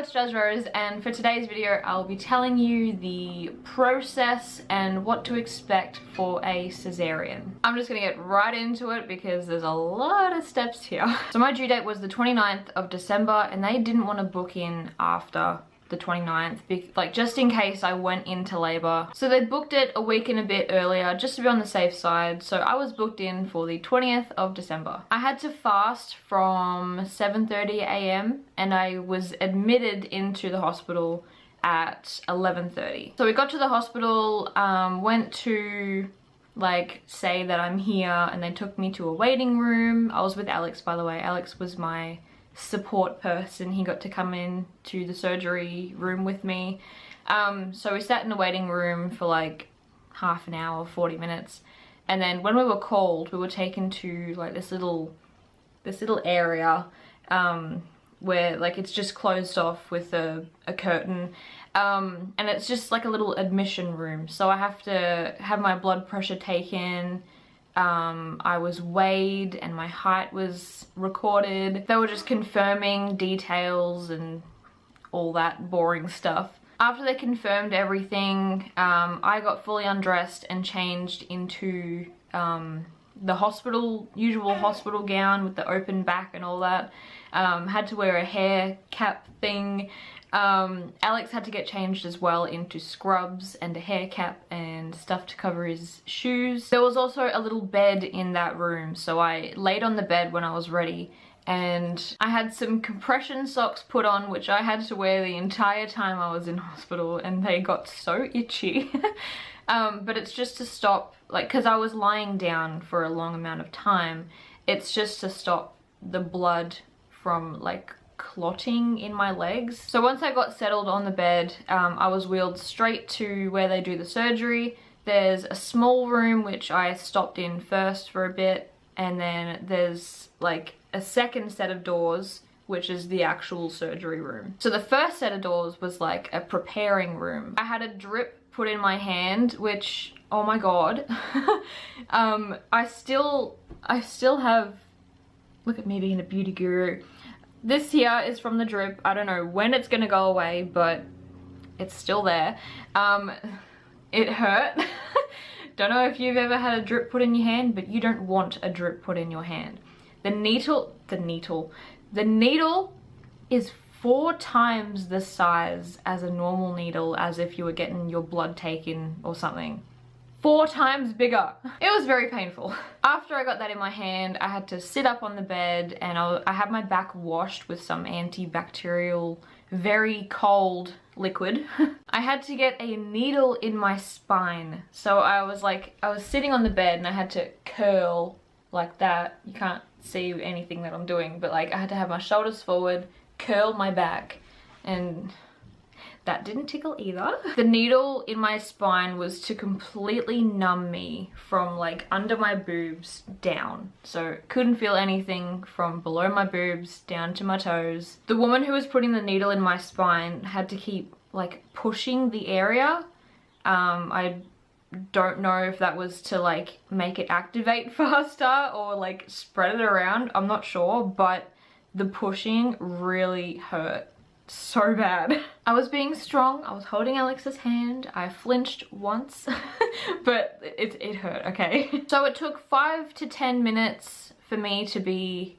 it's Jazzrose, and for today's video I'll be telling you the process and what to expect for a cesarean. I'm just gonna get right into it because there's a lot of steps here. So my due date was the 29th of December and they didn't want to book in after the 29th, like just in case I went into labor. So they booked it a week and a bit earlier just to be on the safe side. So I was booked in for the 20th of December. I had to fast from 7:30 a.m. and I was admitted into the hospital at 11:30. So we got to the hospital, went to like say that I'm here, and they took me to a waiting room. I was with Alex, by the way. Alex was my support person. He got to come in to the surgery room with me. So we sat in the waiting room for like half an hour, 40 minutes. And then when we were called, we were taken to like this little area where like it's just closed off with a curtain. And it's just like a little admission room. So I have to have my blood pressure taken. I was weighed and my height was recorded. They were just confirming details and all that boring stuff. After they confirmed everything, I got fully undressed and changed into the usual hospital gown with the open back and all that. Had to wear a hair cap thing. Alex had to get changed as well into scrubs and a hair cap and stuff to cover his shoes. There was also a little bed in that room, so I laid on the bed when I was ready, and I had some compression socks put on, which I had to wear the entire time I was in hospital, and they got so itchy. But it's just to stop, like, because I was lying down for a long amount of time, it's just to stop the blood from like clotting in my legs. So once I got settled on the bed, I was wheeled straight to where they do the surgery. There's a small room which I stopped in first for a bit, and then there's like a second set of doors which is the actual surgery room. So the first set of doors was like a preparing room. I had a drip put in my hand, which, oh my god. I still have, look at me being a beauty guru. This here is from the drip. I don't know when it's gonna go away, but it's still there. It hurt. Don't know if you've ever had a drip put in your hand, but you don't want a drip put in your hand. The needle is 4 times the size as a normal needle, as if you were getting your blood taken or something. 4 times bigger. It was very painful. After I got that in my hand, I had to sit up on the bed, and I had my back washed with some antibacterial, very cold liquid. I had to get a needle in my spine. So I was sitting on the bed and I had to curl like that. You can't see anything that I'm doing, but like I had to have my shoulders forward, curl my back, and that didn't tickle either. The needle in my spine was to completely numb me from like under my boobs down. So couldn't feel anything from below my boobs down to my toes. The woman who was putting the needle in my spine had to keep like pushing the area. I don't know if that was to like make it activate faster or like spread it around. I'm not sure, but the pushing really hurt so bad. I was being strong. I was holding Alex's hand. I flinched once, but it hurt, okay? So it took 5 to 10 minutes for me to be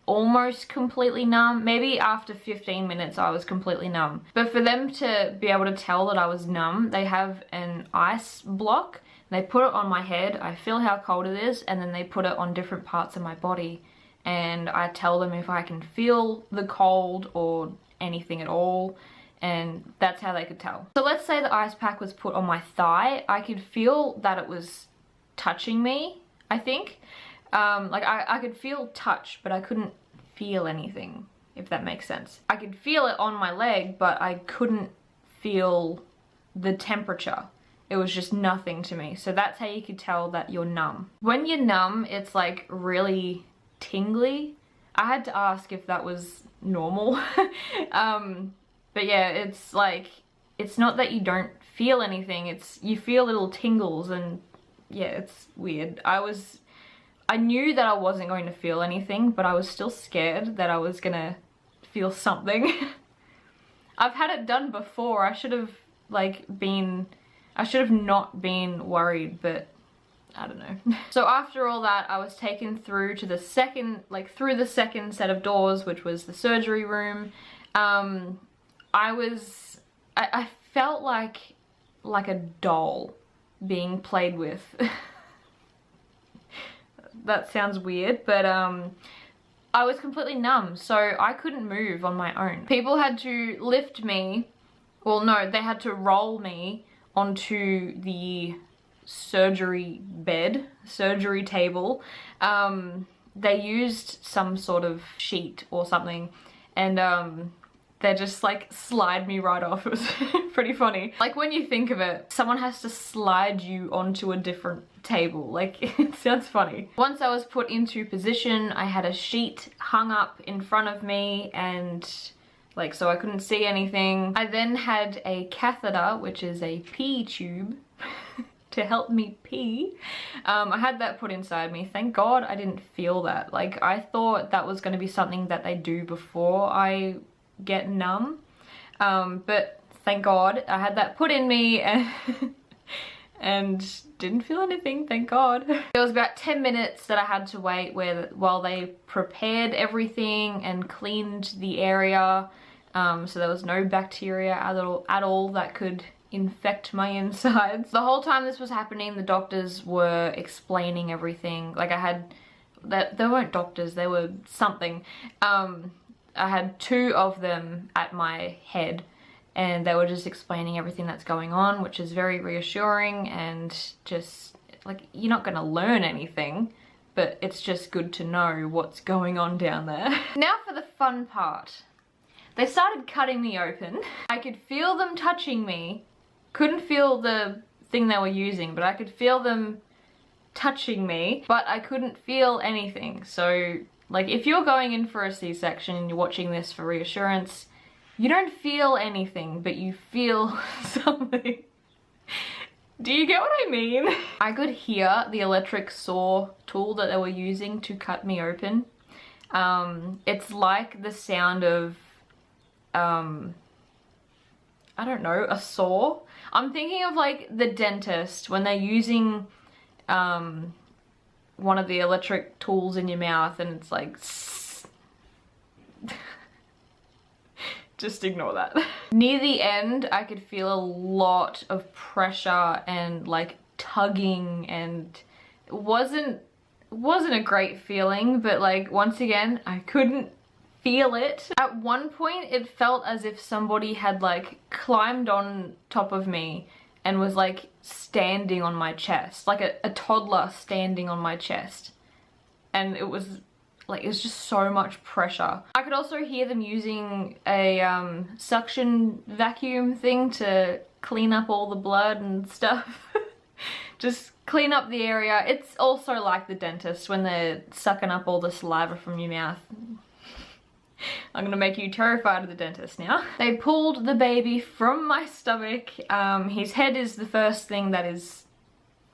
almost completely numb. Maybe after 15 minutes I was completely numb. But for them to be able to tell that I was numb, they have an ice block. They put it on my head. I feel how cold it is, and then they put it on different parts of my body. And I tell them if I can feel the cold or anything at all, and that's how they could tell. So let's say the ice pack was put on my thigh. I could feel that it was touching me, I think. Like I could feel touch, but I couldn't feel anything, if that makes sense. I could feel it on my leg, but I couldn't feel the temperature. It was just nothing to me. So that's how you could tell that you're numb. When you're numb, it's like really tingly. I had to ask if that was normal. But yeah, it's like, it's not that you don't feel anything, it's you feel little tingles, and yeah, it's weird. I knew that I wasn't going to feel anything, but I was still scared that I was gonna feel something. I've had it done before. I should have not been worried, but I don't know. So after all that, I was taken through to the second set of doors, which was the surgery room. I felt like a doll being played with. That sounds weird, but I was completely numb, so I couldn't move on my own. People had to lift me, well no, they had to roll me onto the surgery table. They used some sort of sheet or something, and they just like slide me right off. It was pretty funny. Like when you think of it, someone has to slide you onto a different table. Like it sounds funny. Once I was put into position, I had a sheet hung up in front of me, and like so I couldn't see anything. I then had a catheter, which is a pee tube, to help me pee. I had that put inside me. Thank God I didn't feel that. Like I thought that was going to be something that they do before I get numb, but thank God I had that put in me and didn't feel anything, thank God. There was about 10 minutes that I had to wait while they prepared everything and cleaned the area, so there was no bacteria at all that could infect my insides. The whole time this was happening, the doctors were explaining everything. Like they weren't doctors, they were something. I had 2 of them at my head, and they were just explaining everything that's going on, which is very reassuring, and just like, you're not gonna learn anything, but it's just good to know what's going on down there. Now for the fun part. They started cutting me open. I could feel them touching me. Couldn't feel the thing they were using, but I could feel them touching me, but I couldn't feel anything. So like if you're going in for a C-section and you're watching this for reassurance, you don't feel anything, but you feel something. Do you get what I mean? I could hear the electric saw tool that they were using to cut me open. It's like the sound of, I don't know, a saw. I'm thinking of like the dentist when they're using one of the electric tools in your mouth, and it's like just ignore that. Near the end, I could feel a lot of pressure and like tugging, and it wasn't a great feeling, but like once again, I couldn't feel it. At one point, it felt as if somebody had like climbed on top of me and was like standing on my chest, like a toddler standing on my chest. And it was just so much pressure. I could also hear them using a suction vacuum thing to clean up all the blood and stuff. Just clean up the area. It's also like the dentist when they're sucking up all the saliva from your mouth. I'm gonna make you terrified of the dentist now. They pulled the baby from my stomach. His head is the first thing that is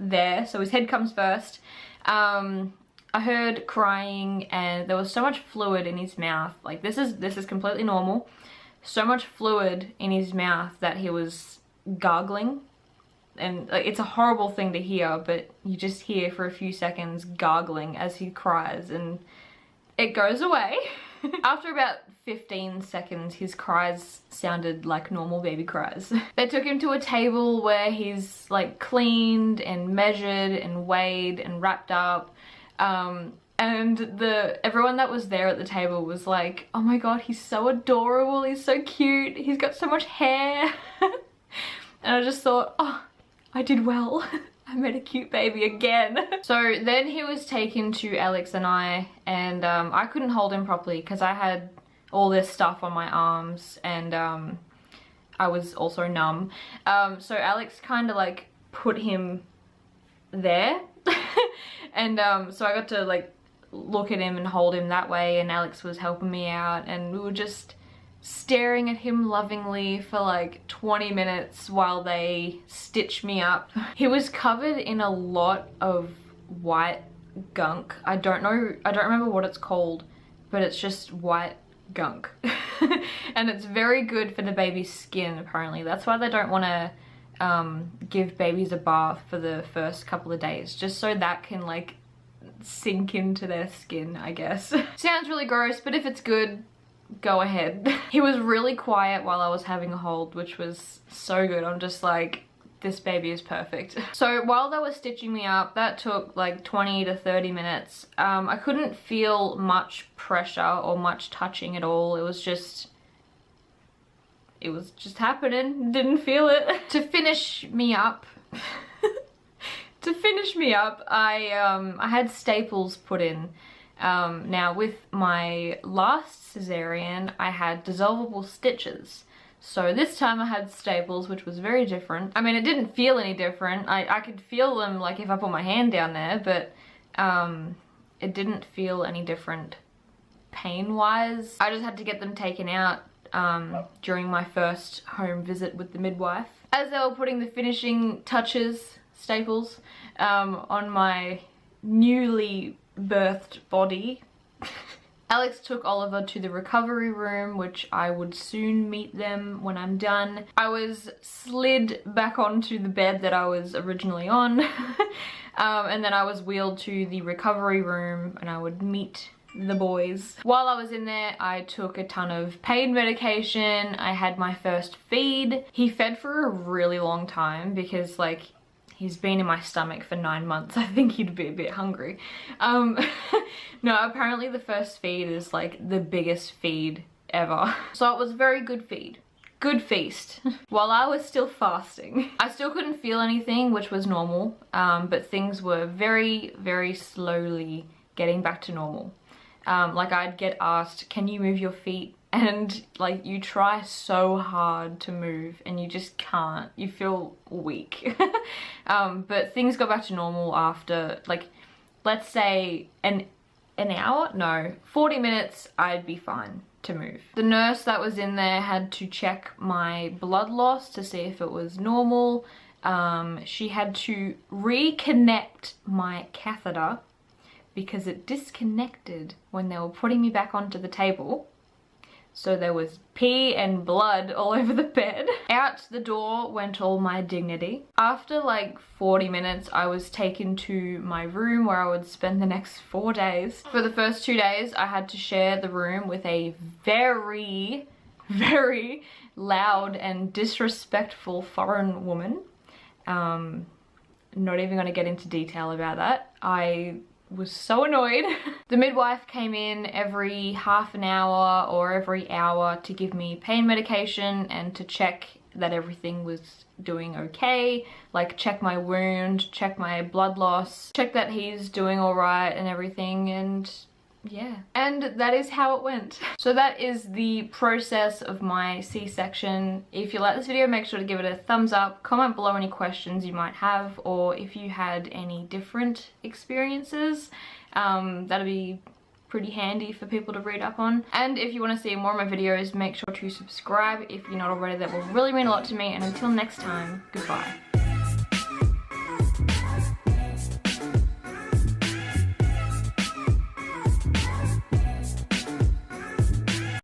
there, so his head comes first. I heard crying, and there was so much fluid in his mouth. Like this is completely normal. So much fluid in his mouth that he was gargling. And like, it's a horrible thing to hear, but you just hear for a few seconds gargling as he cries, and it goes away. After about 15 seconds, his cries sounded like normal baby cries. They took him to a table where he's like cleaned and measured and weighed and wrapped up. And everyone that was there at the table was like, oh my God, he's so adorable, he's so cute, he's got so much hair. And I just thought, oh, I did well. I made a cute baby again. So then he was taken to Alex and I couldn't hold him properly because I had all this stuff on my arms, and I was also numb. So Alex kind of like put him there. And so I got to like look at him and hold him that way, and Alex was helping me out, and we were just staring at him lovingly for like 20 minutes while they stitched me up. He was covered in a lot of white gunk. I don't remember what it's called, but it's just white gunk. And it's very good for the baby's skin, apparently. That's why they don't want to give babies a bath for the first couple of days, just so that can like sink into their skin, I guess. Sounds really gross, but if it's good, go ahead. He was really quiet while I was having a hold, which was so good. I'm just like, this baby is perfect. So while they were stitching me up, that took like 20 to 30 minutes. I couldn't feel much pressure or much touching at all. It was just happening. Didn't feel it. To finish me up, I had staples put in. Now with my last cesarean, I had dissolvable stitches. So this time I had staples, which was very different. I mean, it didn't feel any different. I could feel them like if I put my hand down there, but it didn't feel any different pain-wise. I just had to get them taken out during my first home visit with the midwife. As they were putting the finishing touches, staples, on my newly birthed body, Alex took Oliver to the recovery room, which I would soon meet them when I'm done. I was slid back onto the bed that I was originally on, and then I was wheeled to the recovery room and I would meet the boys. While I was in there, I took a ton of pain medication. I had my first feed. He fed for a really long time because like he's been in my stomach for 9 months. I think he'd be a bit hungry. No, apparently the first feed is like the biggest feed ever. So it was a very good feed. Good feast. While I was still fasting. I still couldn't feel anything, which was normal, but things were very, very slowly getting back to normal. Like I'd get asked, can you move your feet? And like you try so hard to move and you just can't. You feel weak. But things got back to normal after like, let's say an hour? No, 40 minutes I'd be fine to move. The nurse that was in there had to check my blood loss to see if it was normal. She had to reconnect my catheter because it disconnected when they were putting me back onto the table. So there was pee and blood all over the bed. Out the door went all my dignity. After like 40 minutes, I was taken to my room where I would spend the next 4 days. For the first 2 days, I had to share the room with a very, very loud and disrespectful foreign woman. Not even gonna get into detail about that. I was so annoyed. The midwife came in every half an hour or every hour to give me pain medication and to check that everything was doing okay, like check my wound, check my blood loss, check that he's doing all right and everything, and yeah. And that is how it went. So that is the process of my C-section. If you like this video, make sure to give it a thumbs up, comment below any questions you might have, or if you had any different experiences, that'd be pretty handy for people to read up on. And if you want to see more of my videos, make sure to subscribe if you're not already. That will really mean a lot to me, and until next time, goodbye.